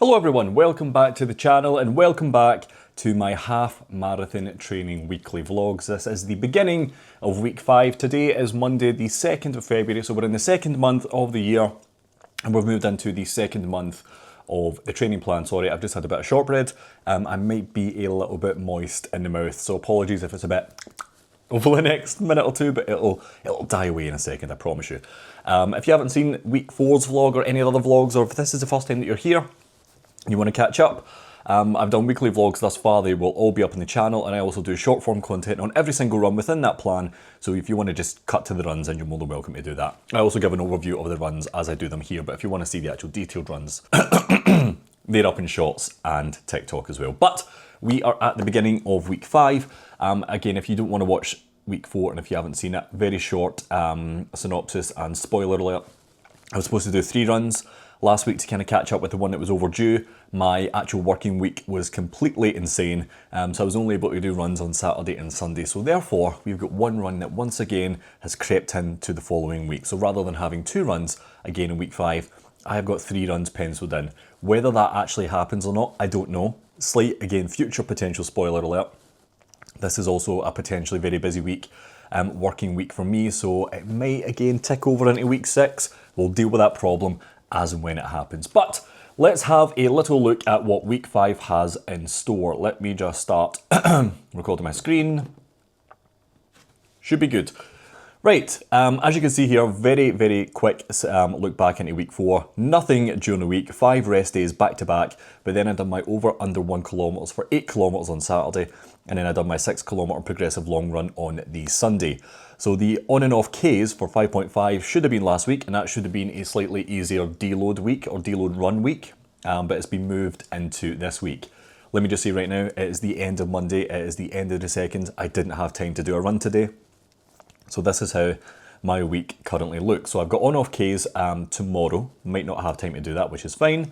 Hello everyone, welcome back to the channel and welcome back to my half marathon training weekly vlogs. This is the beginning of week 5. Today is Monday the 2nd of February, so we're in the second month of the year and we've moved into the second month of the training plan. Sorry, I've just had a bit of shortbread. I might be a little bit moist in the mouth, so apologies if it's a bit over the next minute or two, but it'll die away in a second, I promise you. If you haven't seen week 4's vlog or any other vlogs, or if this is the first time that you're here, you want to catch up, I've done weekly vlogs thus far. They will all be up on the channel, and I also do short form content on every single run within that plan, so if you want to just cut to the runs, then you're more than welcome to do that. I also give an overview of the runs as I do them here, but if you want to see the actual detailed runs, they're up in Shorts and TikTok as well. But we are at the beginning of week 5. Again, if you don't want to watch week 4 and if you haven't seen it, very short synopsis and spoiler alert. I was supposed to do 3 runs last week to kind of catch up with the one that was overdue. My actual working week was completely insane, so I was only able to do runs on Saturday and Sunday. So therefore, we've got one run that once again has crept into the following week. So rather than having 2 runs again in week 5, I have got 3 runs penciled in. Whether that actually happens or not, I don't know. Slight, again, future potential spoiler alert. This is also a potentially very busy week, working week for me, so it may again tick over into week 6. We'll deal with that problem as and when it happens. But let's have a little look at what week 5 has in store. Let me just start recording my screen. Should be good. Right, as you can see here, very quick look back into week 4. Nothing during the week, 5 rest days back to back, but then I done my over under 1 kilometres for 8 kilometres on Saturday, and then I done my 6 kilometre progressive long run on the Sunday. So the on and off Ks for 5.5 should have been last week, and that should have been a slightly easier deload week or deload run week, but it's been moved into this week. Let me just say right now, it is the end of Monday, it is the end of the 2nd. I didn't have time to do a run today. So this is how my week currently looks. So I've got on-off Ks tomorrow. Might not have time to do that, which is fine.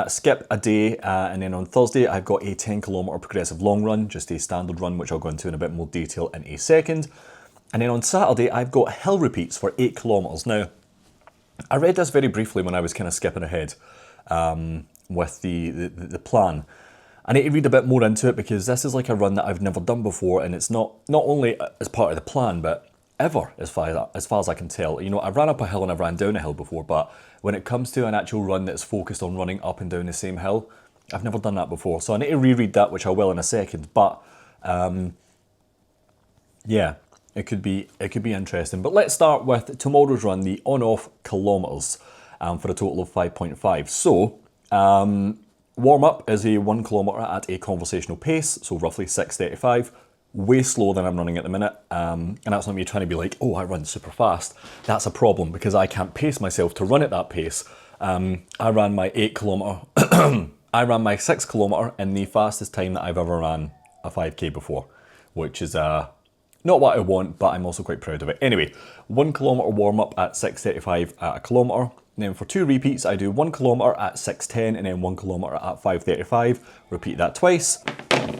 Skip a day, and then on Thursday I've got a 10 kilometre progressive long run, just a standard run, which I'll go into in a bit more detail in a second. And then on Saturday I've got hill repeats for 8 kilometres. Now, I read this very briefly when I was kind of skipping ahead with the plan. I need to read a bit more into it because this is like a run that I've never done before, and it's not only as part of the plan, but ever, as far as I can tell. You know, I've ran up a hill and I've ran down a hill before, but when it comes to an actual run that's focused on running up and down the same hill, I've never done that before. So I need to reread that, which I will in a second. But yeah, it could be interesting. But let's start with tomorrow's run, the on-off kilometres, for a total of 5.5. So warm up is a 1 kilometre at a conversational pace, so roughly 6:35. Way slower than I'm running at the minute, and that's not me trying to be like, oh, I run super fast. That's a problem because I can't pace myself to run at that pace. I ran my 8 kilometre, I ran my 6 kilometre in the fastest time that I've ever ran a 5k before, which is not what I want, but I'm also quite proud of it. Anyway, 1 kilometre warm up at 6:35 at a kilometre. Then for 2 repeats, I do 1 kilometre at 6:10 and then 1 kilometre at 5:35. Repeat that twice.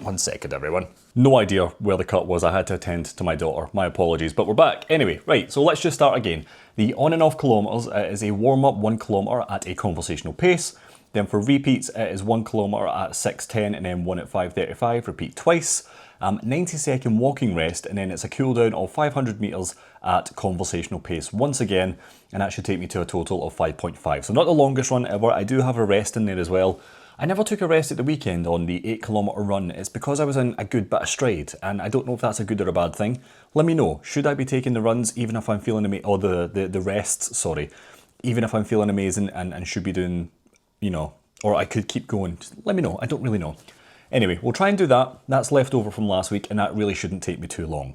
1 second, everyone. No idea where the cut was. I had to attend to my daughter. My apologies, but we're back. Anyway, right, so let's just start again. The on and off kilometres is a warm up 1 kilometre at a conversational pace. Then for repeats, it is 1 kilometre at 6:10 and then 1 at 5:35. Repeat twice. 90-second walking rest, and then it's a cool down of 500 metres at conversational pace once again, and that should take me to a total of 5.5. So not the longest run ever. I do have a rest in there as well. I never took a rest at the weekend on the 8 kilometre run. It's because I was in a good bit of stride, and I don't know if that's a good or a bad thing. Let me know. Should I be taking the runs even if I'm feeling amazing, or the rests, sorry, even if I'm feeling amazing and should be doing, you know, or I could keep going. Just let me know. I don't really know. Anyway, we'll try and do that. That's left over from last week, and that really shouldn't take me too long.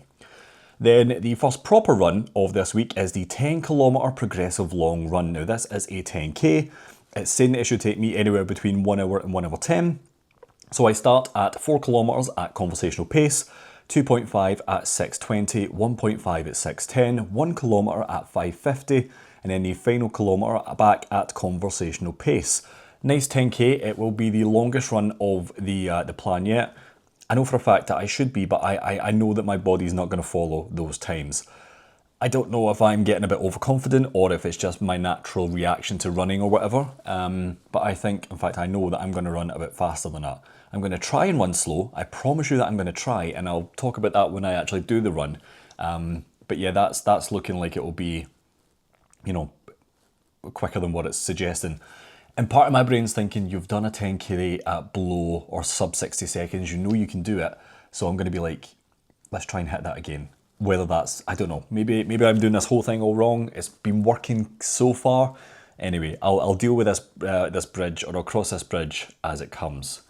Then the first proper run of this week is the 10 kilometre progressive long run. Now this is a 10k. It's saying that it should take me anywhere between 1 hour and 1 hour 10. So I start at 4 kilometres at conversational pace, 2.5 at 6:20, 1.5 at 6:10, 1 kilometre at 5:50, and then the final kilometre back at conversational pace. Nice 10k. It will be the longest run of the plan yet. I know for a fact that I should be, but I know that my body's not going to follow those times. I don't know if I'm getting a bit overconfident or if it's just my natural reaction to running or whatever. But I think, in fact, I know that I'm going to run a bit faster than that. I'm going to try and run slow. I promise you that I'm going to try, and I'll talk about that when I actually do the run. But yeah, that's looking like it will be, you know, quicker than what it's suggesting. And part of my brain's thinking, you've done a 10k at below or sub 60 seconds, you know you can do it. So I'm going to be like, let's try and hit that again. Whether that's, I don't know, maybe I'm doing this whole thing all wrong. It's been working so far. Anyway, I'll deal with this bridge, or I'll cross this bridge as it comes.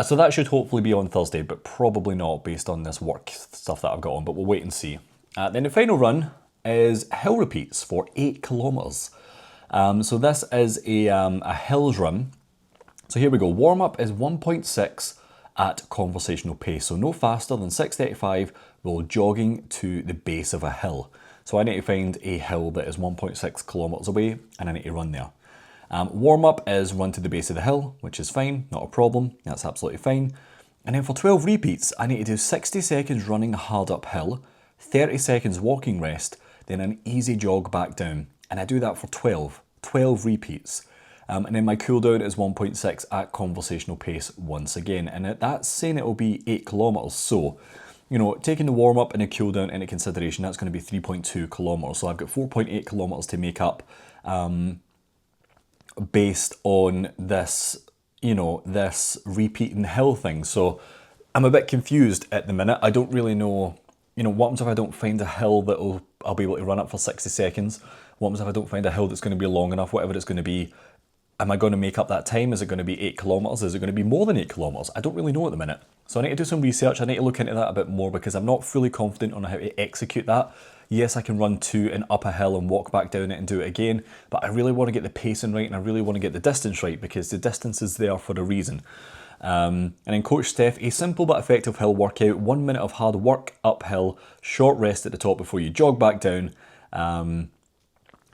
So that should hopefully be on Thursday, but probably not based on this work stuff that I've got on, but we'll wait and see. Then the final run is hill repeats for 8 kilometres. So this is a hills run. So here we go. Warm up is 1.6 at conversational pace. So no faster than 6:35 while jogging to the base of a hill. So I need to find a hill that is 1.6 kilometres away, and I need to run there. Warm up is run to the base of the hill, which is fine, not a problem. That's absolutely fine. And then for 12 repeats, I need to do 60 seconds running hard uphill, 30 seconds walking rest, then an easy jog back down. And I do that for 12 repeats. And then my cooldown is 1.6 at conversational pace once again. And that's saying it will be 8 kilometres. So, you know, taking the warm up and the cooldown into consideration, that's going to be 3.2 kilometres. So I've got 4.8 kilometres to make up based on this, you know, this repeating hill thing. So I'm a bit confused at the minute. I don't really know, you know, what happens if I don't find a hill that I'll be able to run up for 60 seconds? What happens if I don't find a hill that's going to be long enough, whatever it's going to be? Am I going to make up that time? Is it going to be 8 kilometres? Is it going to be more than 8 kilometres? I don't really know at the minute. So I need to do some research. I need to look into that a bit more because I'm not fully confident on how to execute that. Yes, I can run to and up a hill and walk back down it and do it again, but I really want to get the pacing right and I really want to get the distance right because the distance is there for a reason. And then Coach Steph, a simple but effective hill workout, 1 minute of hard work uphill, short rest at the top before you jog back down,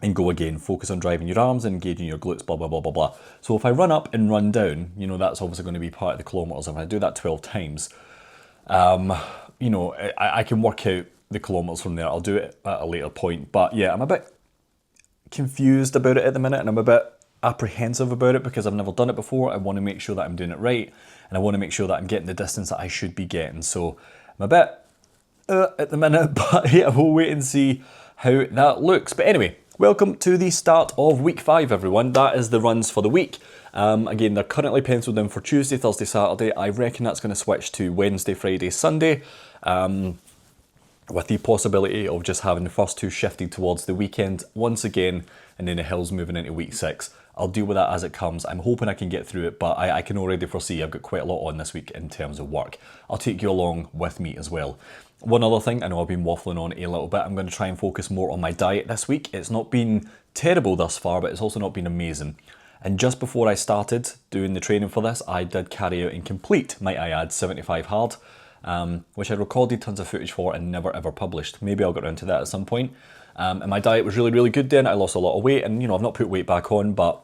and go again. Focus on driving your arms and engaging your glutes, blah, blah, blah, blah, blah. So if I run up and run down, you know, that's obviously going to be part of the kilometres. If I do that 12 times, you know, I can work out the kilometres from there. I'll do it at a later point. But yeah, I'm a bit confused about it at the minute and I'm a bit apprehensive about it because I've never done it before. I want to make sure that I'm doing it right and I want to make sure that I'm getting the distance that I should be getting. So I'm a bit at the minute, but yeah, we'll wait and see how that looks. But anyway, welcome to the start of week 5, everyone. That is the runs for the week. Again, they're currently penciled in for Tuesday, Thursday, Saturday. I reckon that's going to switch to Wednesday, Friday, Sunday, with the possibility of just having the first 2 shifted towards the weekend once again, and then the hills moving into week 6. I'll deal with that as it comes. I'm hoping I can get through it, but I can already foresee I've got quite a lot on this week in terms of work. I'll take you along with me as well. One other thing, I know I've been waffling on a little bit, I'm going to try and focus more on my diet this week. It's not been terrible thus far, but it's also not been amazing. And just before I started doing the training for this, I did carry out and complete, might I add, 75 hard, which I recorded tons of footage for and never ever published. Maybe I'll get around to that at some point. And my diet was really, really good then. I lost a lot of weight and, you know, I've not put weight back on, but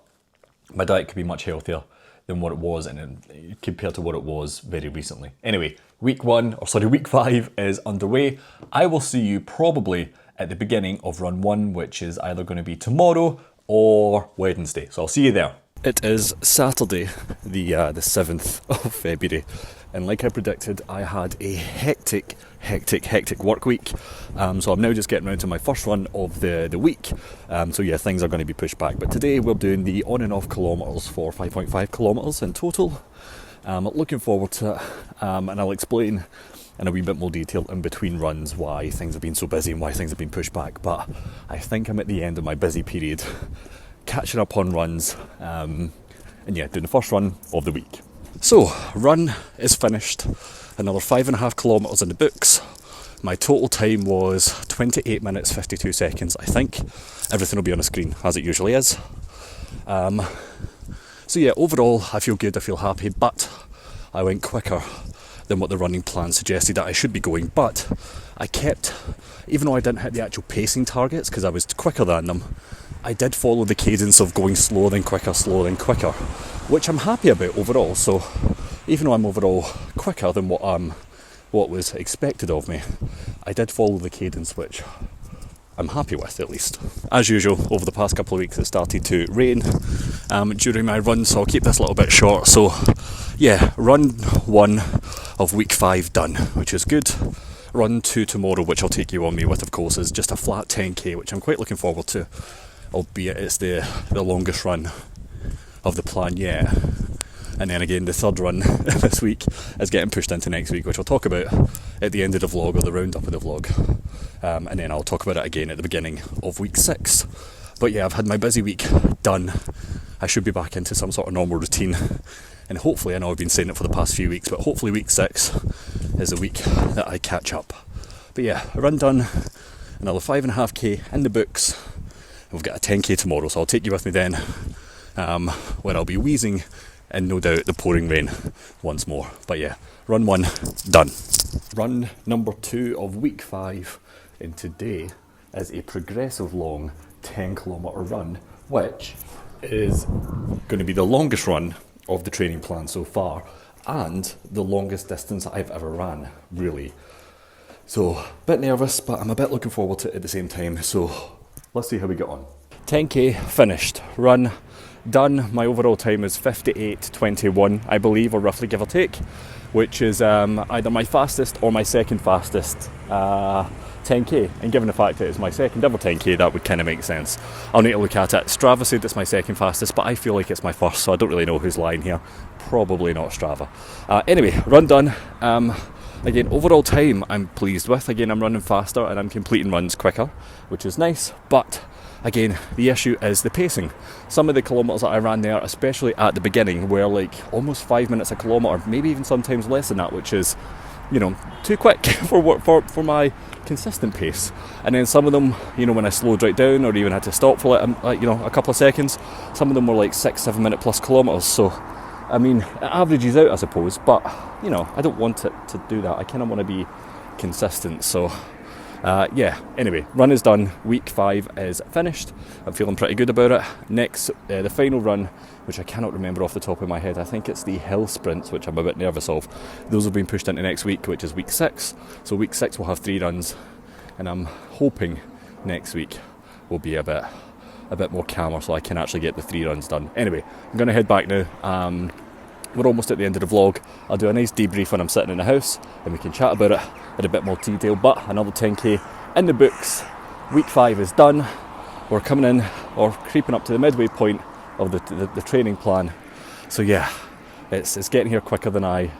my diet could be much healthier than what it was and compared to what it was very recently. Anyway, week 5 is underway. I will see you probably at the beginning of run 1, which is either going to be tomorrow or Wednesday. So I'll see you there. It is Saturday, the 7th of February, and like I predicted, I had a hectic work week. So I'm now just getting around to my first run of the week. So yeah, things are going to be pushed back. But today we're doing the on and off kilometres for 5.5 kilometres in total. Looking forward to it, and I'll explain in a wee bit more detail in between runs why things have been so busy and why things have been pushed back. But I think I'm at the end of my busy period, catching up on runs, and yeah, doing the first run of the week. So, run is finished, another 5.5 kilometres in the books. My total time was 28 minutes 52 seconds, I think. Everything will be on the screen, as it usually is. So yeah, overall I feel good, I feel happy, but I went quicker than what the running plan suggested that I should be going. But I kept, even though I didn't hit the actual pacing targets because I was quicker than them, I did follow the cadence of going slower than quicker, which I'm happy about overall. So even though I'm overall quicker than what was expected of me, I did follow the cadence, which I'm happy with, at least. As usual, over the past couple of weeks it started to rain during my run, so I'll keep this a little bit short. So yeah, run 1 of week 5 done, which is good. Run 2 tomorrow, which I'll take you on me with, of course, is just a flat 10k, which I'm quite looking forward to, albeit it's the longest run of the plan yet. And then again, the third run this week is getting pushed into next week, which I'll talk about at the end of the vlog, or the roundup of the vlog. And then I'll talk about it again at the beginning of week 6. But yeah, I've had my busy week done. I should be back into some sort of normal routine. And hopefully, I know I've been saying it for the past few weeks, but hopefully week 6 is the week that I catch up. But yeah, a run done, another 5.5k in the books. We've got a 10k tomorrow, so I'll take you with me then, where I'll be wheezing in no doubt the pouring rain once more. But yeah, run 1 done. Run number 2 of week 5, and today is a progressive long 10km run, which is going to be the longest run of the training plan so far, and the longest distance I've ever ran, really. So, a bit nervous, but I'm a bit looking forward to it at the same time, so let's see how we get on. 10k finished, run done. My overall time is 58:21, I believe, or roughly, give or take, which is either my fastest or my second fastest 10k, and given the fact that it's my second ever 10k, that would kind of make sense. I'll need to look at it. Strava said it's my second fastest, but I feel like it's my first, so I don't really know who's lying here. Probably not Strava. Anyway, run done. Again, overall time I'm pleased with. Again, I'm running faster and I'm completing runs quicker, which is nice, but again, the issue is the pacing. Some of the kilometres that I ran there, especially at the beginning, were like almost 5 minutes a kilometre, maybe even sometimes less than that, which is, you know, too quick for my consistent pace. And then some of them, you know, when I slowed right down or even had to stop for like, you know, a couple of seconds, some of them were like 6-7 minute plus kilometres. So I mean, it averages out, I suppose, but you know, I don't want it to do that. I kind of want to be consistent. So yeah, anyway, run is done. Week 5 is finished. I'm feeling pretty good about it. Next, the final run, which I cannot remember off the top of my head. I think it's the hill sprints, which I'm a bit nervous of. Those have been pushed into next week, which is week 6. So week 6 will have 3 runs, and I'm hoping next week will be a bit more calmer, so I can actually get the 3 runs done. Anyway, I'm going to head back now. We're almost at the end of the vlog. I'll do a nice debrief when I'm sitting in the house, and we can chat about it in a bit more detail. But another 10k in the books. Week 5 is done. We're coming in, or creeping up to the midway point of the training plan. So yeah, it's getting here quicker than I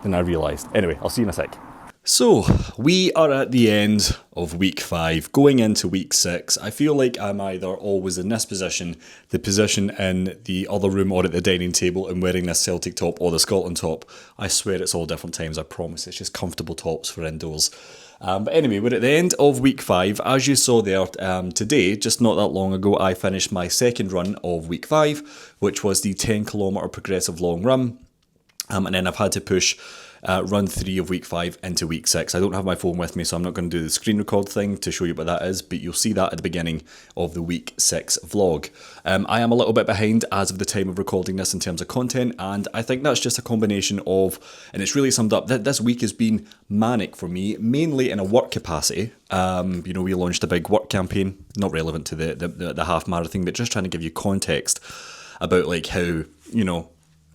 realised. Anyway, I'll see you in a sec. So, we are at the end of week 5, going into week 6. I feel like I'm either always in this position, the position in the other room or at the dining table, and wearing this Celtic top or the Scotland top. I swear it's all different times, I promise. It's just comfortable tops for indoors. But anyway, we're at the end of week 5. As you saw there today, just not that long ago, I finished my second run of week 5, which was the 10km progressive long run. And then I've had to push run 3 of week 5 into week 6. I don't have my phone with me, so I'm not going to do the screen record thing to show you what that is, but you'll see that at the beginning of the week 6 vlog. I am a little bit behind as of the time of recording this in terms of content, and I think that's just a combination of, and it's really summed up, that this week has been manic for me, mainly in a work capacity. You know, we launched a big work campaign, not relevant to the half marathon, but just trying to give you context about like how, you know,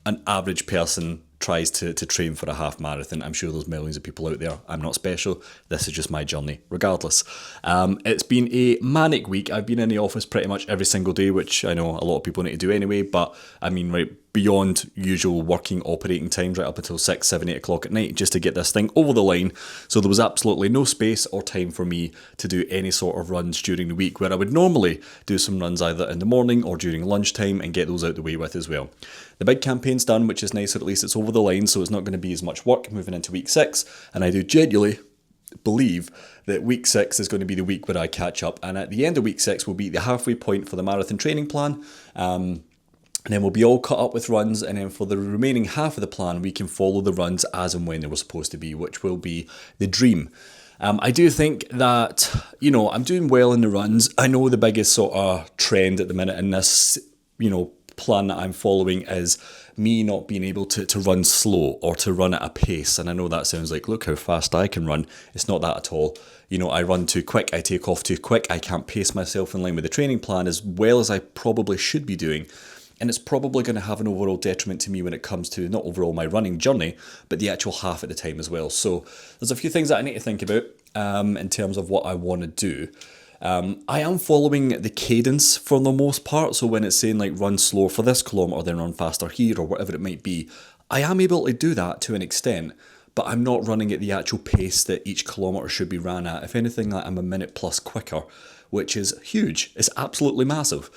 an average person tries to train for a half marathon. I'm sure there's millions of people out there. I'm not special. This is just my journey, regardless. It's been a manic week. I've been in the office pretty much every single day, which I know a lot of people need to do anyway, but I mean, right beyond usual working operating times, right up until 6, 7, 8 o'clock at night, just to get this thing over the line. So there was absolutely no space or time for me to do any sort of runs during the week, where I would normally do some runs either in the morning or during lunchtime and get those out the way with as well. The big campaign's done, which is nice, at least it's over the line, so it's not going to be as much work moving into week 6, and I do genuinely believe that week 6 is going to be the week where I catch up, and at the end of week 6 will be the halfway point for the marathon training plan. And then we'll be all cut up with runs, and then for the remaining half of the plan, we can follow the runs as and when they were supposed to be, which will be the dream. I do think that, you know, I'm doing well in the runs. I know the biggest sort of trend at the minute in this, you know, plan that I'm following is me not being able to run slow or to run at a pace. And I know that sounds like, look how fast I can run. It's not that at all. You know, I run too quick, I take off too quick, I can't pace myself in line with the training plan as well as I probably should be doing. And it's probably going to have an overall detriment to me when it comes to not overall my running journey, but the actual half at the time as well. So there's a few things that I need to think about in terms of what I want to do. I am following the cadence for the most part. So when it's saying like run slower for this kilometre, then run faster here or whatever it might be, I am able to do that to an extent, but I'm not running at the actual pace that each kilometre should be ran at. If anything, like, I'm a minute plus quicker, which is huge. It's absolutely massive.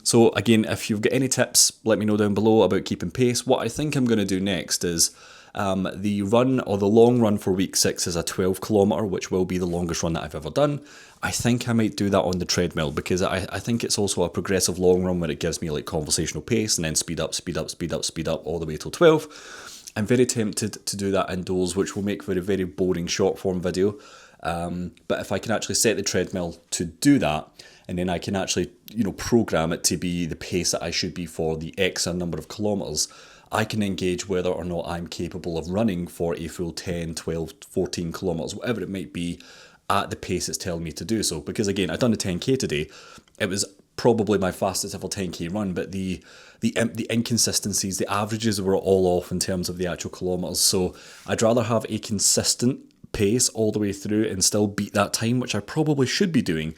So again, if you've got any tips, let me know down below about keeping pace. What I think I'm going to do next is the run or the long run for week 6 is a 12 kilometre, which will be the longest run that I've ever done. I think I might do that on the treadmill because I think it's also a progressive long run where it gives me like conversational pace and then speed up, speed up, speed up, speed up all the way till 12. I'm very tempted to do that indoors, which will make for a very boring short form video. But if I can actually set the treadmill to do that, and then I can actually, you know, program it to be the pace that I should be for the X number of kilometres, I can engage whether or not I'm capable of running for a full 10, 12, 14 kilometres, whatever it might be, at the pace it's telling me to do so. Because again, I've done a 10k today. It was probably my fastest ever 10k run, but the inconsistencies, the averages were all off in terms of the actual kilometres. So I'd rather have a consistent pace all the way through and still beat that time, which I probably should be doing.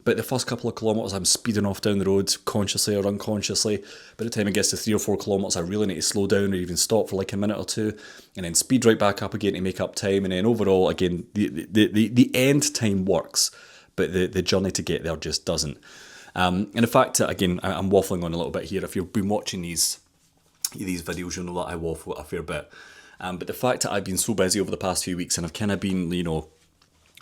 But the first couple of kilometres, I'm speeding off down the road consciously or unconsciously. By the time it gets to 3 or 4 kilometres, I really need to slow down or even stop for like a minute or two, and then speed right back up again to make up time. And then overall, again, the end time works, but the journey to get there just doesn't. And the fact that, again, I'm waffling on a little bit here. If you've been watching these videos, you'll know that I waffle a fair bit. But the fact that I've been so busy over the past few weeks and I've kind of been, you know,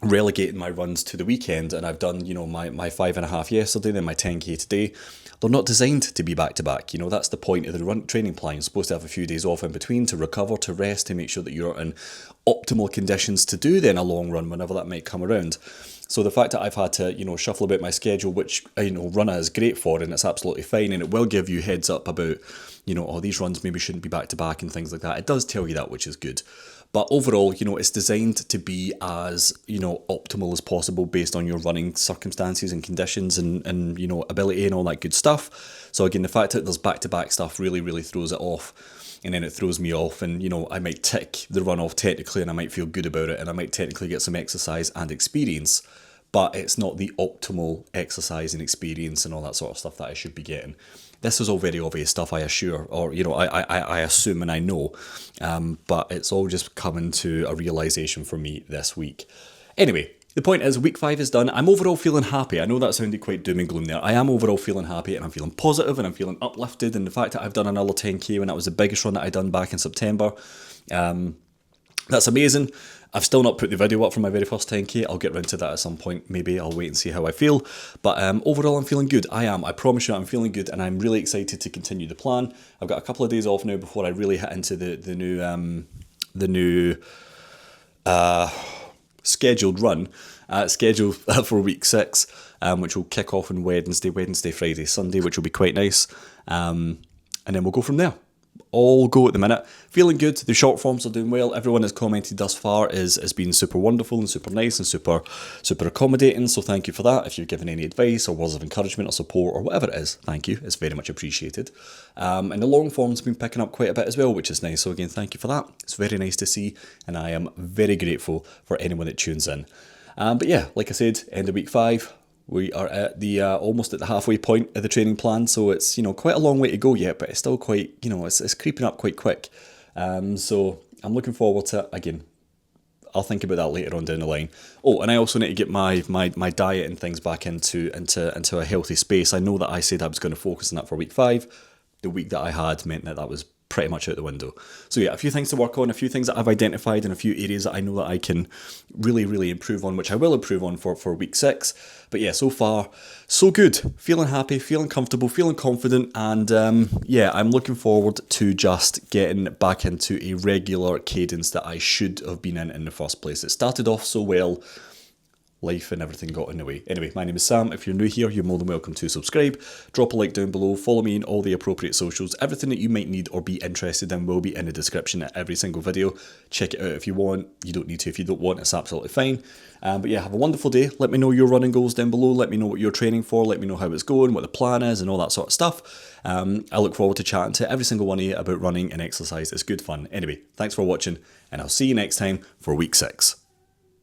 relegating my runs to the weekend, and I've done, you know, my 5.5 yesterday, then my 10k today. They're not designed to be back to back. You know, that's the point of the run training plan. You're supposed to have a few days off in between to recover, to rest, to make sure that you're in optimal conditions to do then a long run whenever that might come around. So the fact that I've had to, you know, shuffle about my schedule, which, you know, Runner is great for, and it's absolutely fine, and it will give you heads up about, you know, oh, these runs maybe shouldn't be back to back and things like that. It does tell you that, which is good. But overall, you know, it's designed to be as, you know, optimal as possible based on your running circumstances and conditions and you know, ability and all that good stuff. So again, the fact that there's back-to-back stuff really, really throws it off. And then it throws me off, and, you know, I might tick the run off technically and I might feel good about it and I might technically get some exercise and experience, but it's not the optimal exercise and experience and all that sort of stuff that I should be getting. This is all very obvious stuff, I assure, or, you know, I assume and I know, but it's all just coming to a realisation for me this week. Anyway, the point is, week 5 is done. I'm overall feeling happy. I know that sounded quite doom and gloom there. I am overall feeling happy, and I'm feeling positive, and I'm feeling uplifted, and the fact that I've done another 10k when that was the biggest run that I'd done back in September, that's amazing. I've still not put the video up for my very first 10k. I'll get round to that at some point. Maybe I'll wait and see how I feel. But overall, I'm feeling good. I am. I promise you, I'm feeling good, and I'm really excited to continue the plan. I've got a couple of days off now before I really hit into the new scheduled run, scheduled for week 6, which will kick off on Wednesday, Friday, Sunday, which will be quite nice. And then we'll go from there. All go at the minute. Feeling good. The short forms are doing well. Everyone that's commented thus far has been super wonderful and super nice and super accommodating. So thank you for that. If you've given any advice or words of encouragement or support or whatever it is, thank you. It's very much appreciated. And the long form's been picking up quite a bit as well, which is nice. So again, thank you for that. It's very nice to see, and I am very grateful for anyone that tunes in. But yeah, like I said, end of week 5. We are at the almost at the halfway point of the training plan, so it's, you know, quite a long way to go yet, but it's still quite, you know, it's creeping up quite quick. So I'm looking forward to it. Again, I'll think about that later on down the line. Oh, and I also need to get my diet and things back into a healthy space. I know that I said I was going to focus on that for week 5. The week that I had meant that was pretty much out the window. So yeah, a few things to work on, a few things that I've identified, and a few areas that I know that I can really, really improve on, which I will improve on for week 6. But yeah, so far, so good. Feeling happy, feeling comfortable, feeling confident, and yeah, I'm looking forward to just getting back into a regular cadence that I should have been in the first place. It started off so well life and everything got in the way. Anyway, my name is Sam. If you're new here, you're more than welcome to subscribe. Drop a like down below. Follow me in all the appropriate socials. Everything that you might need or be interested in will be in the description at every single video. Check it out if you want. You don't need to if you don't want. It's absolutely fine. But yeah, have a wonderful day. Let me know your running goals down below. Let me know what you're training for. Let me know how it's going, what the plan is, and all that sort of stuff. I look forward to chatting to every single one of you about running and exercise. It's good fun. Anyway, thanks for watching, and I'll see you next time for week 6.